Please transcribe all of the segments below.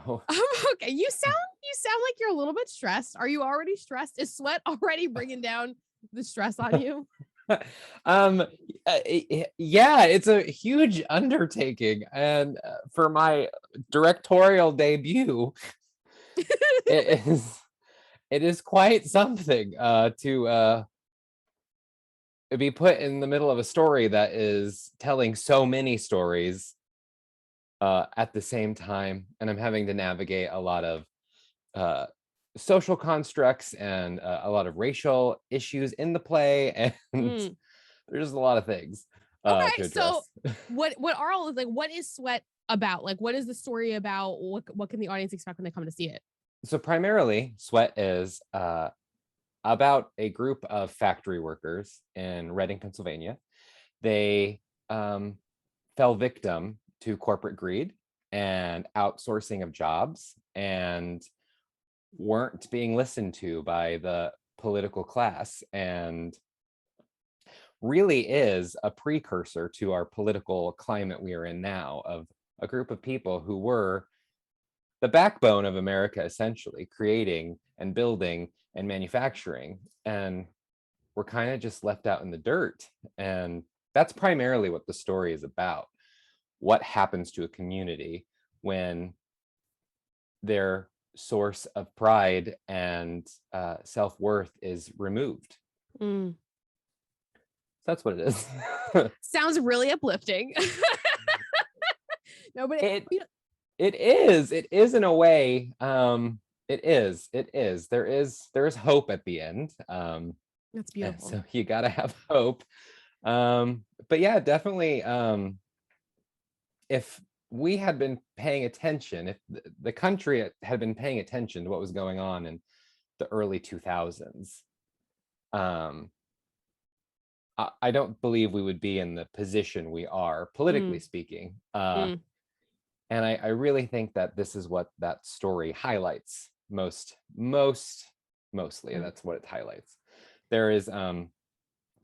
you? Okay, you sound like you're a little bit stressed. Are you already stressed? Is sweat already bringing down the stress on you? Yeah, it's a huge undertaking, and for my directorial debut, it is it is quite something to be put in the middle of a story that is telling so many stories at the same time, and I'm having to navigate a lot of uh, social constructs and a lot of racial issues in the play, and Mm. there's a lot of things to Okay, so address. what are all like what is Sweat about? Like what is the story about? What can the audience expect when they come to see it? So primarily, Sweat is about a group of factory workers in Reading, Pennsylvania. They um, fell victim to corporate greed and outsourcing of jobs, and weren't being listened to by the political class, and really is a precursor to our political climate we are in now, of a group of people who were the backbone of America, essentially creating and building and manufacturing, and we're kind of just left out in the dirt. And that's primarily what the story is about. What happens to a community when their source of pride and self-worth is removed. Mm. That's what it is. Sounds really uplifting. No, but it you know, it is in a way. It is there is hope at the end. that's And beautiful. so you got to have hope. But yeah, definitely, if we had been paying attention, if the country had been paying attention to what was going on in the early 2000s, um, I don't believe we would be in the position we are, politically Mm, speaking. mm, And I really think that this is what that story highlights mostly. mm, That's what it highlights. There is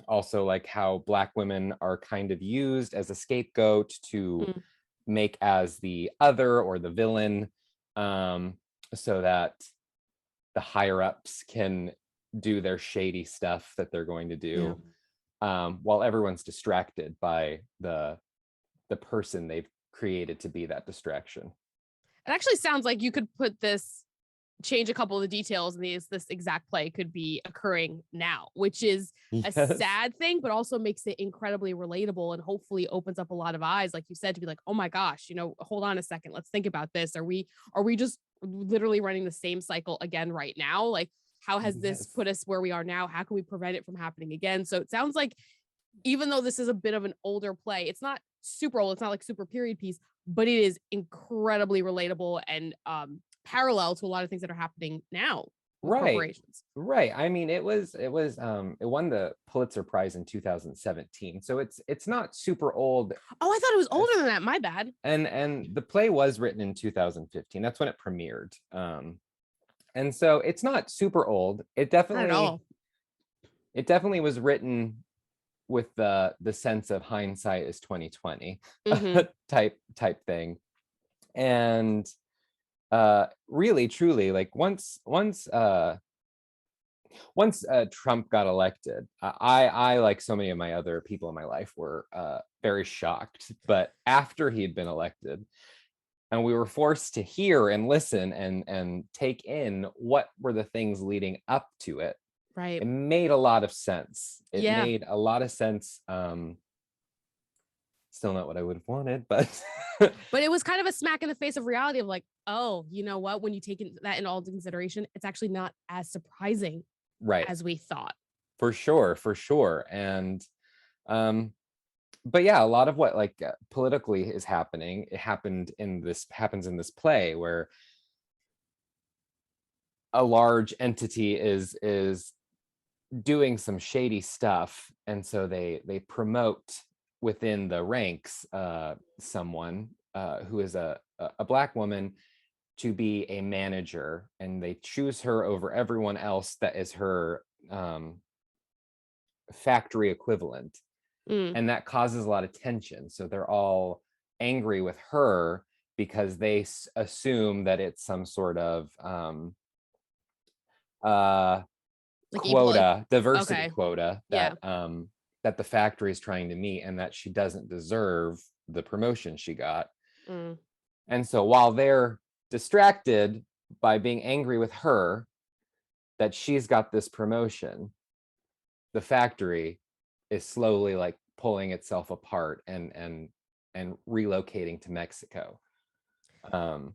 also like how Black women are kind of used as a scapegoat to mm. make as the other or the villain, um, so that the higher ups can do their shady stuff that they're going to Yeah. do, while everyone's distracted by the person they've created to be that distraction. It actually sounds like you could change a couple of the details and this exact play could be occurring now, which is a Yes. sad thing, but also makes it incredibly relatable and hopefully opens up a lot of eyes, like you said, to be like, oh my gosh, hold on a second, let's think about this. Are we just literally running the same cycle again right now? Like, how has this Yes. put us where we are now? How can we prevent it from happening again? So it sounds like even though this is a bit of an older play, it's not super old, it's not like super period piece, but it is incredibly relatable and parallel to a lot of things that are happening now with Right. corporations. Right. I mean, it won the Pulitzer Prize in 2017. So it's not super old. Oh, I thought it was older as- than that. My bad. and the play was written in 2015. That's when it premiered. And so it's not super old. Not at all. It definitely was written with the sense of hindsight is 2020 Hmm. type thing. And really truly, like once Trump got elected, I like so many of my other people in my life were very shocked. But after he'd been elected, and we were forced to hear and listen and take in what were the things leading up to it, Right. it made a lot of sense. It Yeah. made a lot of sense. Still not what I would have wanted, but But it was kind of a smack in the face of reality of like, oh, you know what? When you take that in all into consideration, it's actually not as surprising right, as we thought. for sure. And um but yeah, a lot of what like politically is happening, happens in this play, where a large entity is doing some shady stuff, and so they promote within the ranks someone who is a Black woman to be a manager, and they choose her over everyone else that is her factory equivalent, Mm, and that causes a lot of tension. So they're all angry with her because they assume that it's some sort of uh Like equal, like, diversity okay. quota Yeah. that the factory is trying to meet, and that she doesn't deserve the promotion she got. Mm. And so while they're distracted by being angry with her that she's got this promotion, the factory is slowly like pulling itself apart and relocating to Mexico. Um,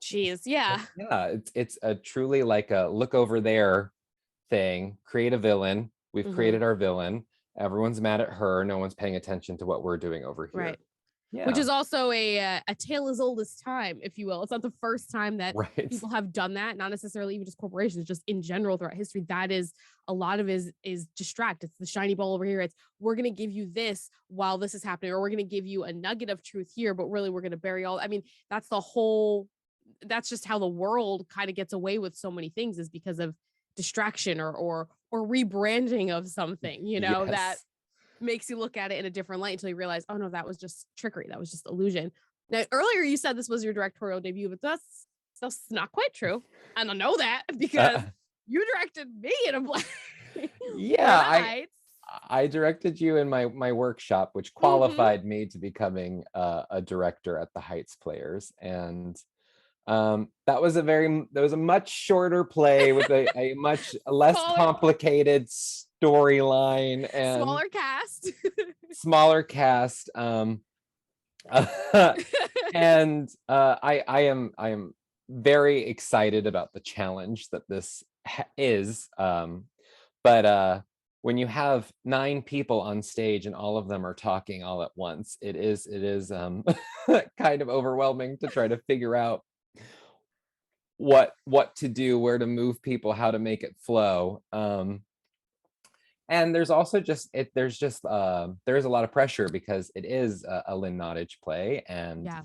Jeez. Yeah. yeah, it's a truly like a look over there thing. Create a villain. We've Hmm. created our villain. Everyone's mad at her. No one's paying attention to what we're doing over Right. here. Which Yeah, is also a tale as old as time, if you will. It's not the first time that right. people have done that, not necessarily even just corporations, just in general throughout history. That is a lot of is distract. It's the shiny ball over here. It's we're gonna give you this while this is happening, or we're gonna give you a nugget of truth here, but really we're gonna bury all. I mean, that's the whole that's just how the world kind of gets away with so many things is because of distraction or rebranding of something, that Yes. makes you look at it in a different light until you realize, oh no, that was just trickery. That was just illusion. Now, earlier you said this was your directorial debut, but that's not quite true. And I know that because Uh, you directed me in a play for yeah, the Heights. I directed you in my workshop, which Hmm. qualified me to becoming a director at the Heights Players. And that was a much shorter play with a much less Smaller, complicated storyline and smaller cast. smaller cast. And I am very excited about the challenge that this is. But when you have 9 people on stage and all of them are talking all at once, it is kind of overwhelming to try to figure out what to do, where to move people, how to make it flow. And there's also just there's a lot of pressure because it is a Lynn Nottage play, Yeah.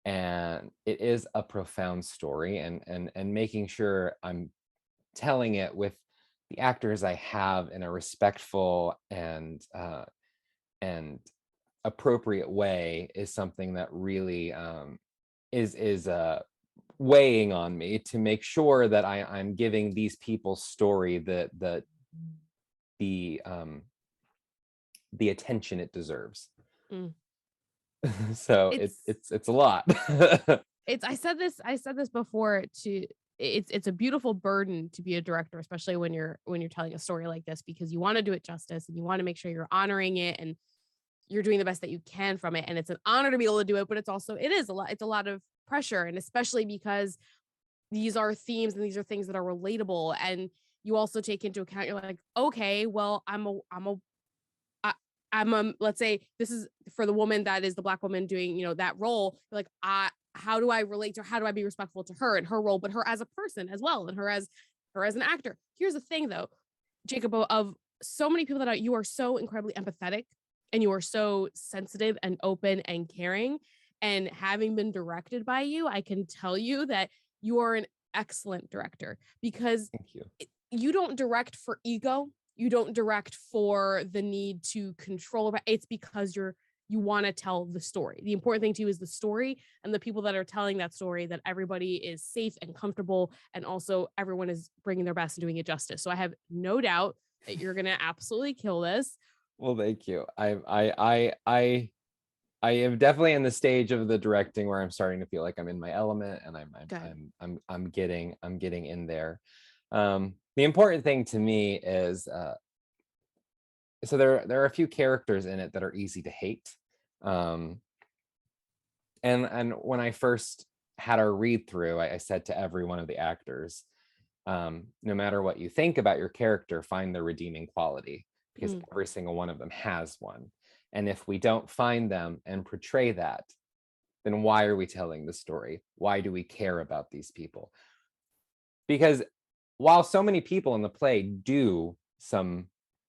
and it is a profound story, and making sure I'm telling it with the actors I have in a respectful and appropriate way is something that really is weighing on me to make sure that I'm giving these people's story the um the attention it deserves. Mm. So It's it's a lot. it's I said this before to it's a beautiful burden to be a director, especially when you're telling a story like this, because you want to do it justice and you want to make sure you're honoring it and you're doing the best that you can from it. And it's an honor to be able to do it, but it is a lot. It's a lot of pressure. And especially because these are themes and these are things that are relatable. And you also take into account, you're like, okay, well, I, let's say this is for the woman that is the Black woman doing, that role. You're like, how do I relate to her? How do I be respectful to her and her role, but her as a person as well, and her as an actor. Here's the thing though, Jacob, of so many people you are so incredibly empathetic and you are so sensitive and open and caring. And having been directed by you, I can tell you that you are an excellent director because Thank you. you don't direct for ego. You don't direct for the need to control. It's because you want to tell the story. The important thing to you is the story and the people that are telling that story, that everybody is safe and comfortable. And also everyone is bringing their best and doing it justice. So I have no doubt that you're going to absolutely kill this. Well, thank you. I am definitely in the stage of the directing where I'm starting to feel like I'm in my element, and Good. I'm getting in there. The important thing to me is so there are a few characters in it that are easy to hate. Um, and when I first had our read through, I said to every one of the actors, no matter what you think about your character, find the redeeming quality, because Mm, every single one of them has one. And if we don't find them and portray that, then why are we telling the story? Why do we care about these people? Because while so many people in the play do some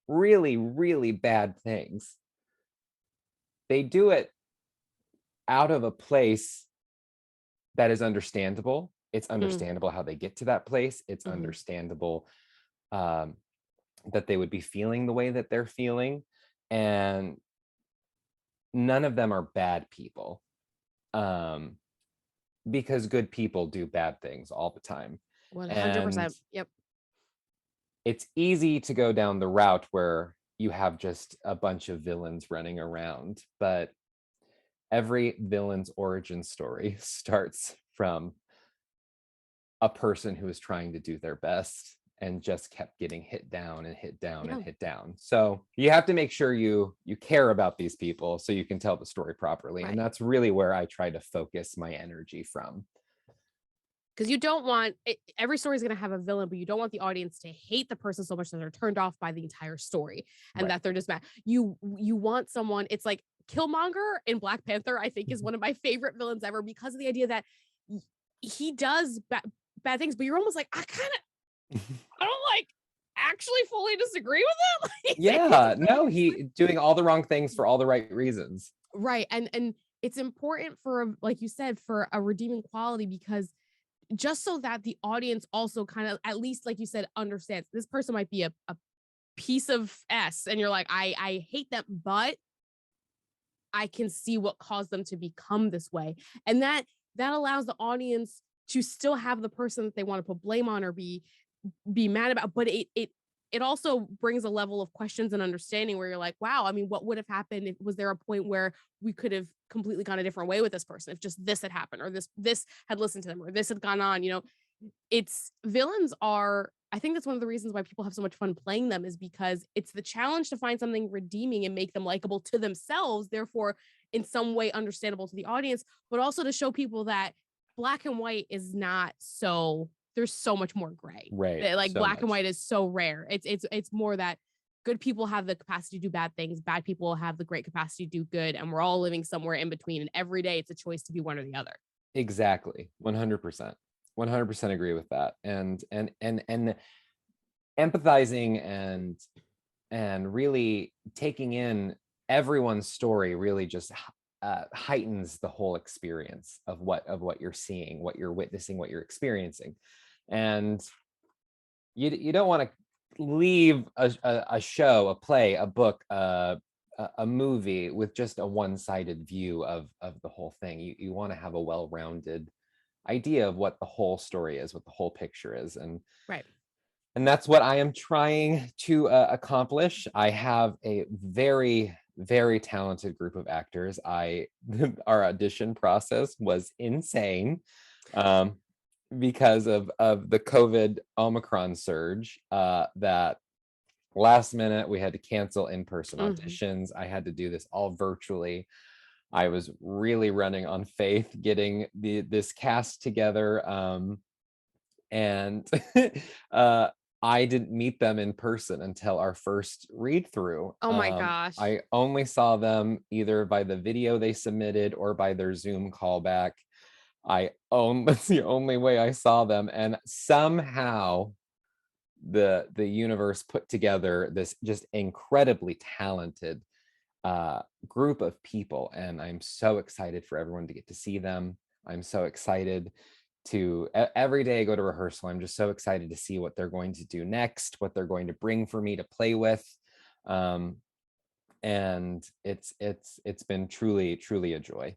really, really bad things, they do it out of a place that is understandable. It's mm, understandable how they get to that place. It's mhm. understandable um, that they would be feeling the way that they're feeling. And none of them are bad people. Um, because good people do bad things all the time. And 100%. Yep. it's easy to go down the route where you have just a bunch of villains running around, but every villain's origin story starts from a person who is trying to do their best and just kept getting hit down and hit down and Yeah. hit down. So you have to make sure you care about these people so you can tell the story properly. And Right. that's really where I try to focus my energy from. Because you don't want every story is going to have a villain, but you don't want the audience to hate the person so much that they're turned off by the entire story and Right. that they're just mad. You want someone. It's like Killmonger in Black Panther. I think is one of my favorite villains ever because of the idea that he does bad things, but you're almost like I don't like actually fully disagree with him. Yeah, He's no, really he doing all the wrong things for all the right reasons. right, and it's important for like you said for a redeeming quality because just so that the audience also kind of at least like you said understands this person might be a piece of s and you're like I hate them but I can see what caused them to become this way and that allows the audience to still have the person that they want to put blame on or be mad about but it also brings a level of questions and understanding where you're like wow I mean what would have happened if was there a point where we could have completely gone a different way with this person if just this had happened or this had listened to them or this had gone on it's villains are I think that's one of the reasons why people have so much fun playing them is because it's the challenge to find something redeeming and make them likable to themselves, therefore in some way understandable to the audience, but also to show people that black and white is not so there's so much more gray. Right, That, like so black and much. white is so rare. It's more that good people have the capacity to do bad things, bad people have the great capacity to do good, and we're all living somewhere in between. And every day it's a choice to be one or the other. Exactly. 100%. 100% agree with that. And empathizing and really taking in everyone's story really just heightens the whole experience of what you're seeing, what you're witnessing, what you're experiencing. And you don't want to leave a show, a play, a book, a movie with just a one-sided view of the whole thing. You want to have a well-rounded idea of what the whole story is, what the whole picture is, Right. and that's what I am trying to accomplish. I have a very, very talented group of actors. Our audition process was insane um, because of the COVID Omicron surge. That last minute we had to cancel in-person Mhm. auditions. I had to do this all virtually. I was really running on faith getting this cast together. And uh, I didn't meet them in person until our first read through. Oh my gosh. I only saw them either by the video they submitted or by their Zoom callback. That's the only way I saw them, and somehow the universe put together this just incredibly talented group of people, and I'm so excited for everyone to get to see them. I'm so excited to every day I go to rehearsal. I'm just so excited to see what they're going to do next, what they're going to bring for me to play with. Um, and it's been truly a joy.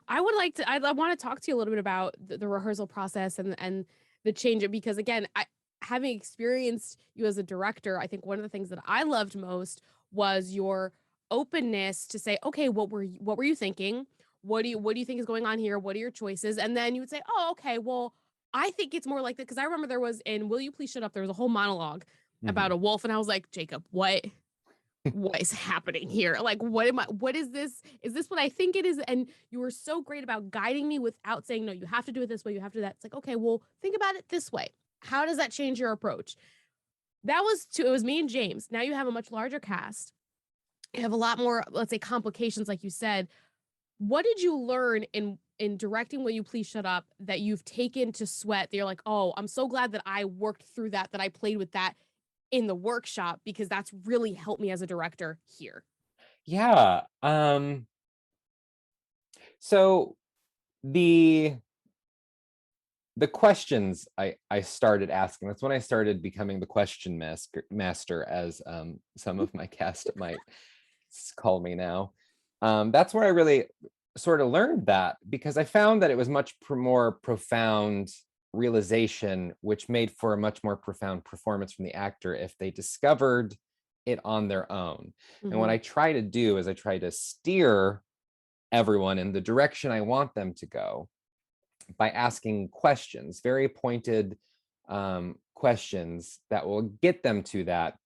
I would like to I want to talk to you a little bit about the rehearsal process and the change because again, I having experienced you as a director, I think one of the things that I loved most was your openness to say, "Okay, what were you thinking? What do you think is going on here? What are your choices?" And then you would say, "Oh, okay, well, I think it's more like that." Because I remember there was in Will You Please Shut Up, there was a whole monologue about Mhm. a wolf, and I was like, "Jacob, what is happening here? Like, what is this? Is this what I think it is?" And you were so great about guiding me without saying, no, you have to do it this way, you have to do that. It's like, okay, well, think about it this way. How does that change your approach? It was me and James. Now you have a much larger cast. You have a lot more, let's say, complications, like you said. What did you learn in directing Will You Please Shut Up that you've taken to Sweat that you're like, oh, I'm so glad that I worked through that I played with that in the workshop because that's really helped me as a director here. Yeah. So the the questions I started asking, that's when I started becoming the question master, as some of my cast might call me now. That's where I really sort of learned that because I found that it was much more profound realization, which made for a much more profound performance from the actor if they discovered it on their own. And what Hmm. I try to do is I try to steer everyone in the direction I want them to go by asking questions, very pointed questions that will get them to that,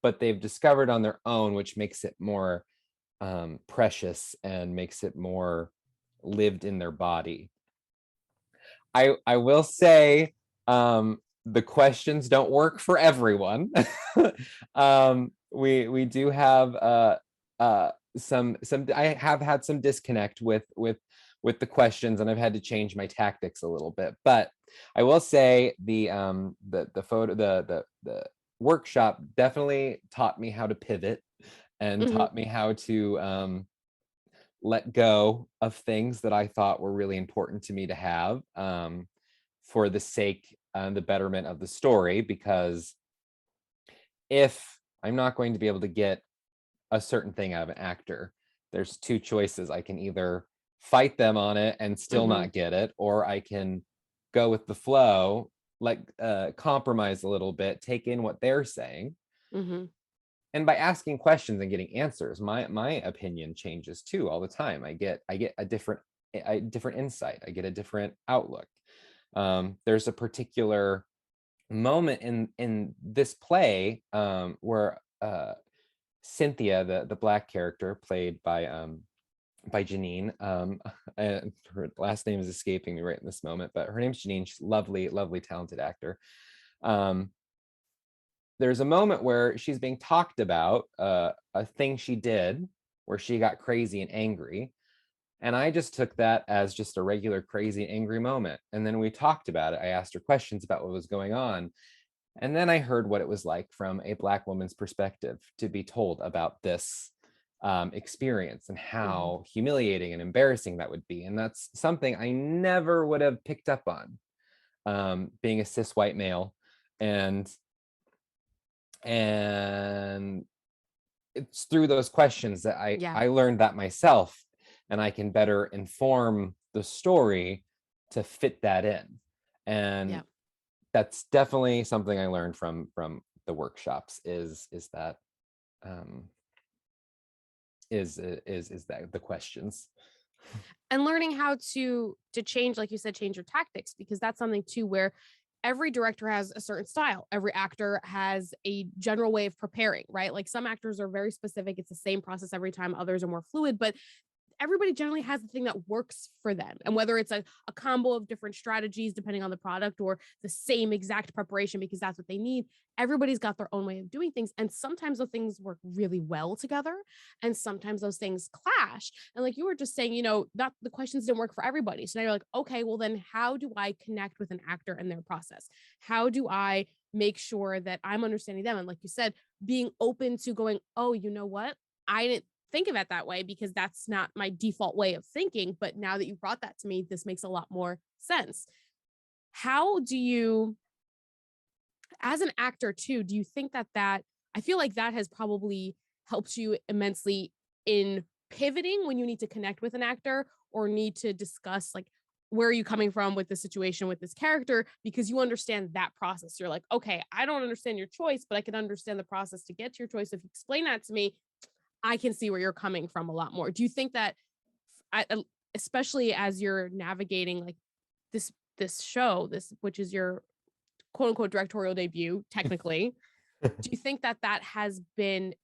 but they've discovered on their own, which makes it more precious and makes it more lived in their body. I will say the questions don't work for everyone. We do have some I have had some disconnect with the questions, and I've had to change my tactics a little bit. But I will say the photo the workshop definitely taught me how to pivot and Hmm. taught me how to let go of things that I thought were really important to me to have for the sake and the betterment of the story. Because if I'm not going to be able to get a certain thing out of an actor, there's two choices. I can either fight them on it and still Hmm. not get it, or I can go with the flow, like compromise a little bit, take in what they're saying, Hmm. and by asking questions and getting answers, my opinion changes too all the time. I get a different insight. I get a different outlook. There's a particular moment in this play where Cynthia, the black character played by Janine, and her last name is escaping me right in this moment, but her name's Janine. She's lovely, lovely, talented actor. Um, there's a moment where she's being talked about a thing she did where she got crazy and angry, and I just took that as just a regular crazy angry moment. And then we talked about it. I asked her questions about what was going on, and then I heard what it was like from a black woman's perspective to be told about this experience and Hmm. how humiliating and embarrassing that would be. And that's something I never would have picked up on, being a cis white male. And and it's through those questions that Yeah. I learned that myself, and I can better inform the story to fit that in. And Yeah. that's definitely something I learned from the workshops is that um is that the questions. And learning how to change, like you said, change your tactics, because that's something too where every director has a certain style, every actor has a general way of preparing, right? Like some actors are very specific, it's the same process every time, others are more fluid, but everybody generally has the thing that works for them. And whether it's a combo of different strategies depending on the product, or the same exact preparation because that's what they need, everybody's got their own way of doing things. And sometimes those things work really well together, and sometimes those things clash. And like you were just saying, that the questions didn't work for everybody. So now you're like, okay, well, then how do I connect with an actor and their process? How do I make sure that I'm understanding them? And like you said, being open to going, oh, you know what? I didn't think of it that way because that's not my default way of thinking. But now that you brought that to me, this makes a lot more sense. How do you, as an actor too, do you think that I feel like that has probably helped you immensely in pivoting when you need to connect with an actor or need to discuss like where are you coming from with the situation with this character, because you understand that process. You're like, okay, I don't understand your choice, but I can understand the process to get to your choice. If you explain that to me, I can see where you're coming from a lot more. Do you think that, especially as you're navigating like this show, this which is your quote unquote directorial debut, technically, do you think that has been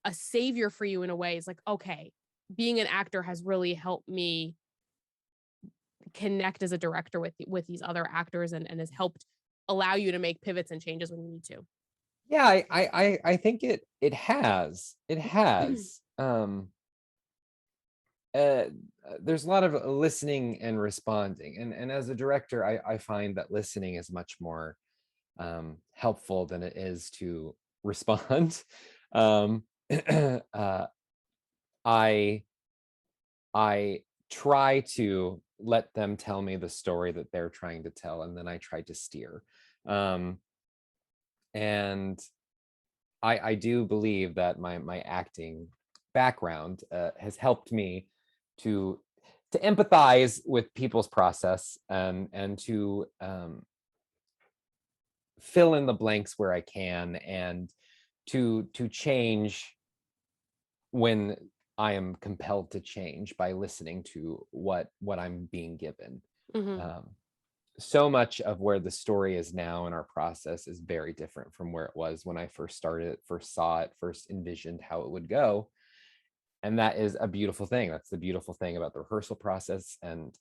a savior for you in a way? It's like, okay, being an actor has really helped me connect as a director with these other actors, and has helped allow you to make pivots and changes when you need to. Yeah, I think it has uh there's a lot of listening and responding, and as a director I find that listening is much more helpful than it is to respond. um uh I I try to let them tell me the story that they're trying to tell, and then I try to steer. Um, and I do believe that my acting background has helped me to empathize with people's process, and to fill in the blanks where I can, and to change when I am compelled to change by listening to what I'm being given. Mhm. Um, so much of where the story is now in our process is very different from where it was when I first started, first saw it, first envisioned how it would go. And that is a beautiful thing. That's the beautiful thing about the rehearsal process. And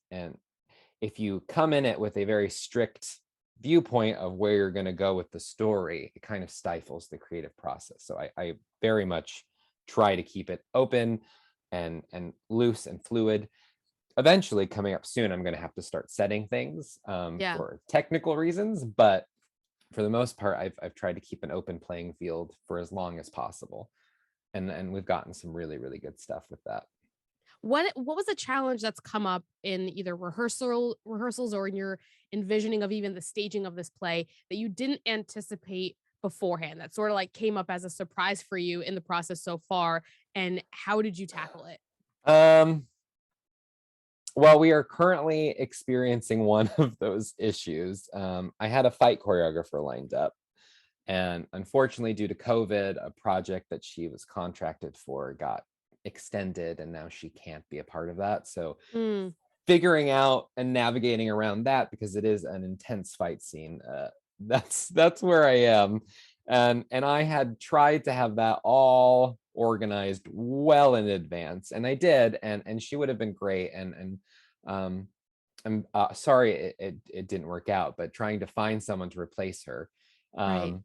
if you come in it with a very strict viewpoint of where you're going to go with the story, it kind of stifles the creative process. So I very much try to keep it open and loose and fluid. Eventually, coming up soon, I'm going to have to start setting things Yeah. for technical reasons, but for the most part, I've tried to keep an open playing field for as long as possible, and we've gotten some really really good stuff with that. What was a challenge that's come up in either rehearsals or in your envisioning of even the staging of this play that you didn't anticipate beforehand, that sort of like came up as a surprise for you in the process so far, and how did you tackle it? Um, well, we are currently experiencing one of those issues. I had a fight choreographer lined up, and unfortunately, due to COVID, a project that she was contracted for got extended, and now she can't be a part of that. So Mm, figuring out and navigating around that, because it is an intense fight scene, that's where I am. And I had tried to have that all organized well in advance, and I did, and she would have been great. And um I'm sorry it didn't work out, but trying to find someone to replace her right, um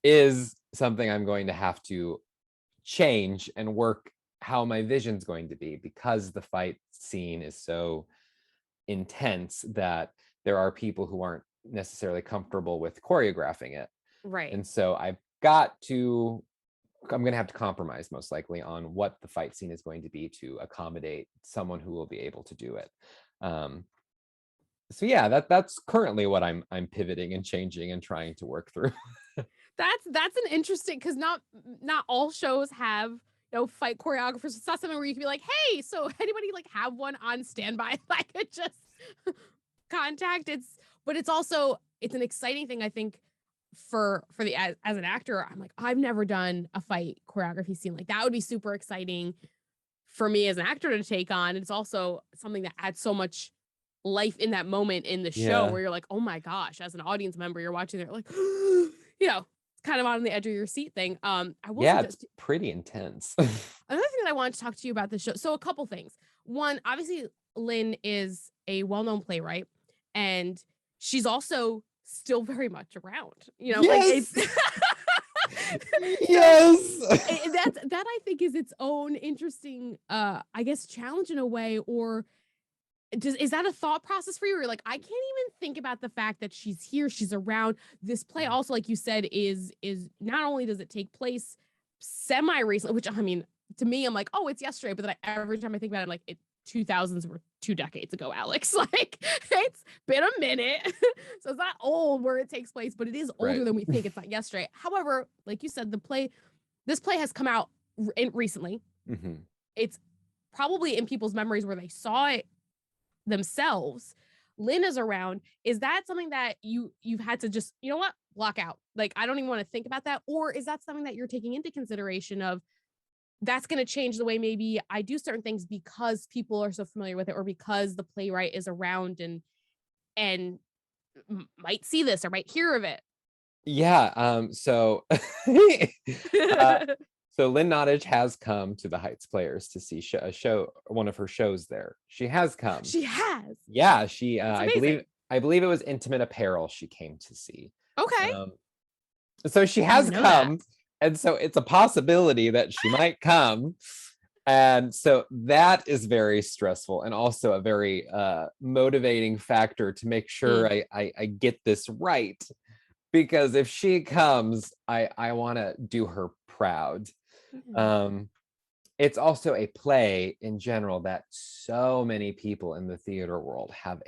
is something I'm going to have to change and work how my vision's going to be, because the fight scene is so intense that there are people who aren't necessarily comfortable with choreographing it. right. And so I'm going to have to compromise most likely on what the fight scene is going to be to accommodate someone who will be able to do it. Um, so yeah, that's currently what I'm pivoting and changing and trying to work through. That's an interesting, because not all shows have, fight choreographers. It's not something where you can be like, hey, so anybody like have one on standby? I could just contact. But it's also it's an exciting thing, I think, for the as an actor. I'm like, I've never done a fight choreography scene. Like that would be super exciting for me as an actor to take on. It's also something that adds so much life in that moment in the show Yeah. where you're like, oh my gosh, as an audience member, you're watching it like, it's kind of on the edge of your seat thing. I will say Yeah, that it's pretty intense. another thing that I wanted to talk to you about this show. So a couple things. One, obviously, Lynn is a well-known playwright, and she's also still very much around. Like it's Yes. so Yes. that I think is its own interesting, I guess, challenge in a way. Or is that a thought process for you? Or like, I can't even think about the fact that she's here, she's around. This play also, like you said, is not only does it take place semi recently, which I mean, to me, I'm like, oh, it's yesterday. But then every time I think about it, I'm like, 2000s were 2 decades ago, Alex. Like, it's been a minute. So it's not old where it takes place, but it is older Right. than we think. It's not yesterday. However, like you said, this play has come out recently. Mhm. It's probably in people's memories where they saw it themselves. Lynn is around. Is that something that you've had to just, you know what, block out? Like, I don't even want to think about that. Or is that something that you're taking into consideration of that's going to change the way maybe I do certain things because people are so familiar with it, or because the playwright is around and might see this or might hear of it? Yeah, uh, so Lynn Nottage has come to the Heights Players to see one of her shows there. She has come. She has. Yeah, she That's I believe amazing. I believe it was Intimate Apparel she came to see. Okay. Um, so she I has didn't know that. come, and so it's a possibility that she might come. And so that is very stressful, and also a very motivating factor to make sure Mm. I get this right, because if she comes, I want to do her proud. Mm. Um, it's also a play in general that so many people in the theater world have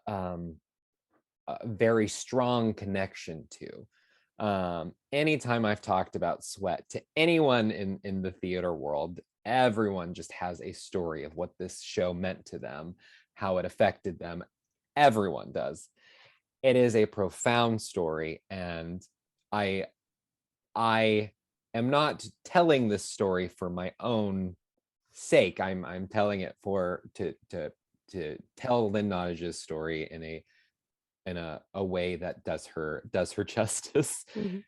um, a very strong connection to. Anytime I've talked about Sweat to anyone in the theater world, everyone just has a story of what this show meant to them, how it affected them. Everyone does. It is a profound story, and I am not telling this story for my own sake. I'm telling it for to tell Lynn Nottage's story in a way that does her justice, Mhm.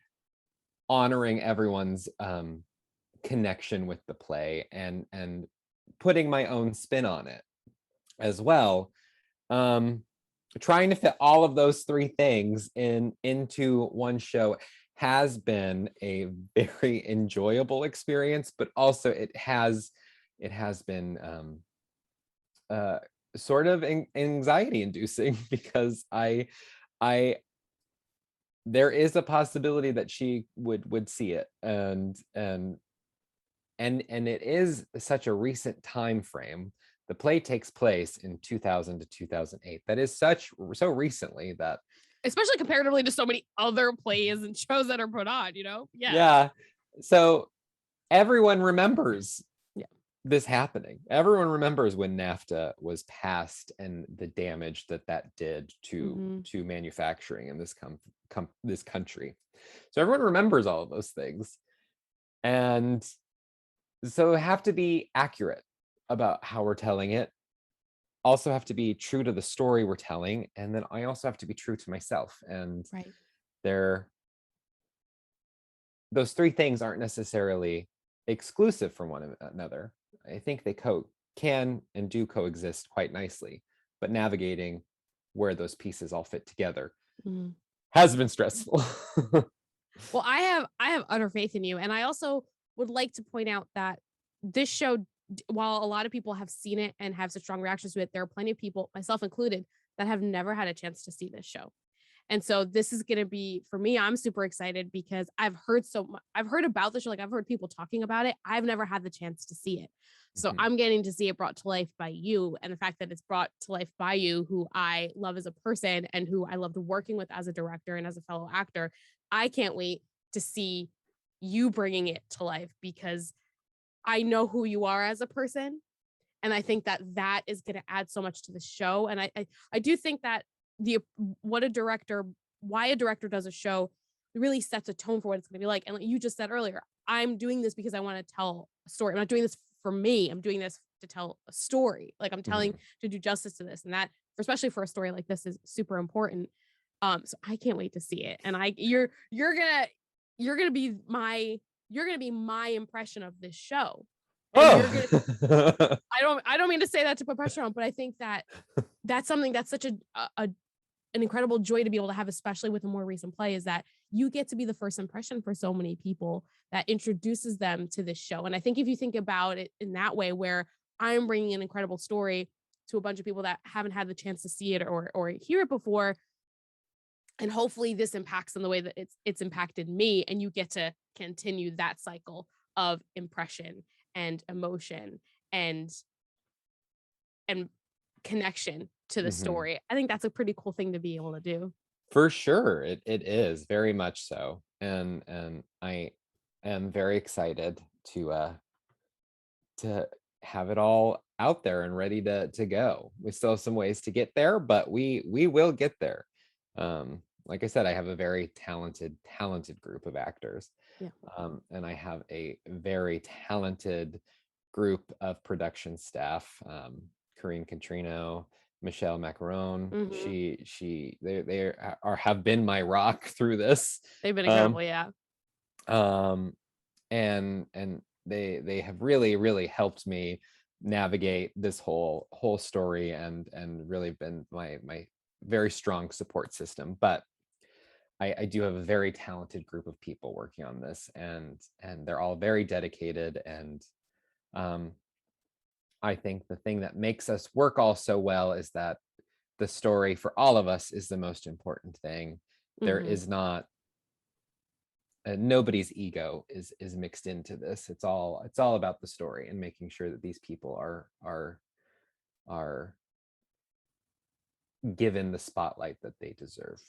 honoring everyone's connection with the play, and putting my own spin on it as well. Um, Trying to fit all of those three things into one show has been a very enjoyable experience, but also it has been uh, sort of anxiety inducing because I there is a possibility that she would see it, and it is such a recent time frame. The play takes place in 2000 to 2008. That is so recently that, Especially comparatively to so many other plays and shows that are put on, you know? Yeah. yeah. So everyone remembers Yeah. this happening. Everyone remembers when NAFTA was passed and the damage that that did Mhm. to manufacturing in this country. So everyone remembers all of those things, and so have to be accurate about how we're telling it. Also have to be true to the story we're telling, and then I also have to be true to myself. And Right. they're those three things aren't necessarily exclusive from one another. I think they can and do coexist quite nicely, but navigating where those pieces all fit together Mhm. has been stressful. Well, I have utter faith in you, and I also would like to point out that this show, while a lot of people have seen it and have such strong reactions to it, there are plenty of people, myself included, that have never had a chance to see this show. And so this is gonna be for me, I'm super excited because I've heard about the show, like I've heard people talking about it. I've never had the chance to see it. So Mhm, I'm getting to see it brought to life by you. And the fact that it's brought to life by you, who I love as a person and who I loved working with as a director and as a fellow actor, I can't wait to see you bringing it to life because I know who you are as a person. And I think that that is going to add so much to the show. And I do think that the what a director, why a director does a show really sets a tone for what it's going to be like. And like you just said earlier, I'm doing this because I want to tell a story. I'm not doing this for me. I'm doing this to tell a story. Like I'm telling mhm. to do justice to this, and that, especially for a story like this, is super important. So I can't wait to see it. And you're gonna be my you're gonna be my impression of this show, and you're gonna Oh, I don't mean to say that to put pressure on, but I think that that's something that's such an incredible joy to be able to have, especially with a more recent play, is that you get to be the first impression for so many people that introduces them to this show. And I think if you think about it in that way, where I'm bringing an incredible story to a bunch of people that haven't had the chance to see it or hear it before, and hopefully this impacts in the way that it's impacted me, and you get to continue that cycle of impression and emotion and and connection to the mhm. story. I think that's a pretty cool thing to be able to do. For sure, it is very much so, and I am very excited to have it all out there and ready to go. We still have some ways to get there, but we will get there. Like I said, I have a very talented group of actors, Yeah. and I have a very talented group of production staff. Corinne Contrino, Michelle Macaron. Mhm. They are have been my rock through this. They've been Um, incredible, yeah. um, and they have really helped me navigate this whole story, and really been my very strong support system. But I do have a very talented group of people working on this, and they're all very dedicated. And um, I think the thing that makes us work all so well is that the story for all of us is the most important thing. There Mhm. is not nobody's ego is mixed into this. It's all about the story and making sure that these people are given the spotlight that they deserve.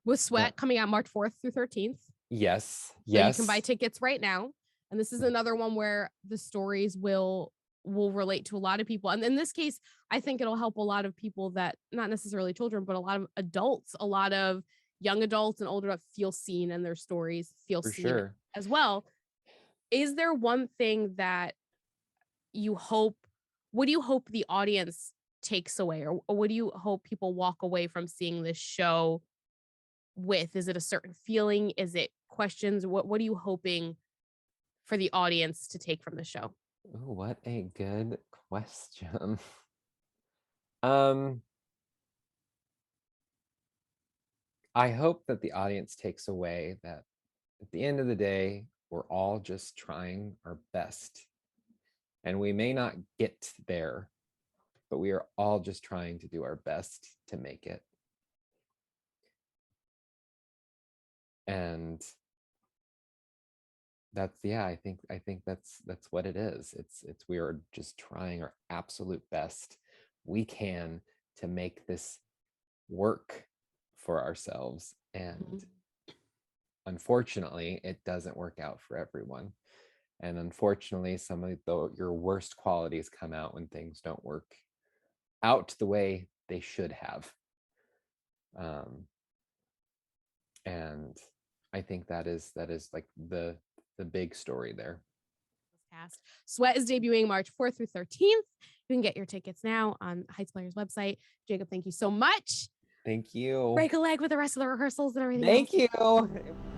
With Uh, Sweat coming out March 4th through 13th, yes, so you can buy yes. tickets right now, And this is another one where the stories will relate to a lot of people. And in this case, I think it'll help a lot of people that, not necessarily children, but a lot of adults, a lot of young adults and older adults feel seen in their stories, feel For seen sure. as well. Is there one thing that you hope, what do you hope the audience takes away, or what do you hope people walk away from seeing this show with? Is it a certain feeling? Is it questions? What are you hoping for the audience to take from the show? Ooh, what a good question. Um, I hope that the audience takes away that at the end of the day, we're all just trying our best. And we may not get there, but we are all just trying to do our best to make it. And that's, yeah, I think that's what it is. It's we are just trying our absolute best we can to make this work for ourselves. And Mhm. unfortunately, it doesn't work out for everyone. And unfortunately, some of your worst qualities come out when things don't work out the way they should have. Um, and I think that is like the big story there. Cast. Sweat is debuting March 4th through 13th. You can get your tickets now on Heights Players website. Jacob, thank you so much. Thank you. Break a leg with the rest of the rehearsals and everything else. Thank you.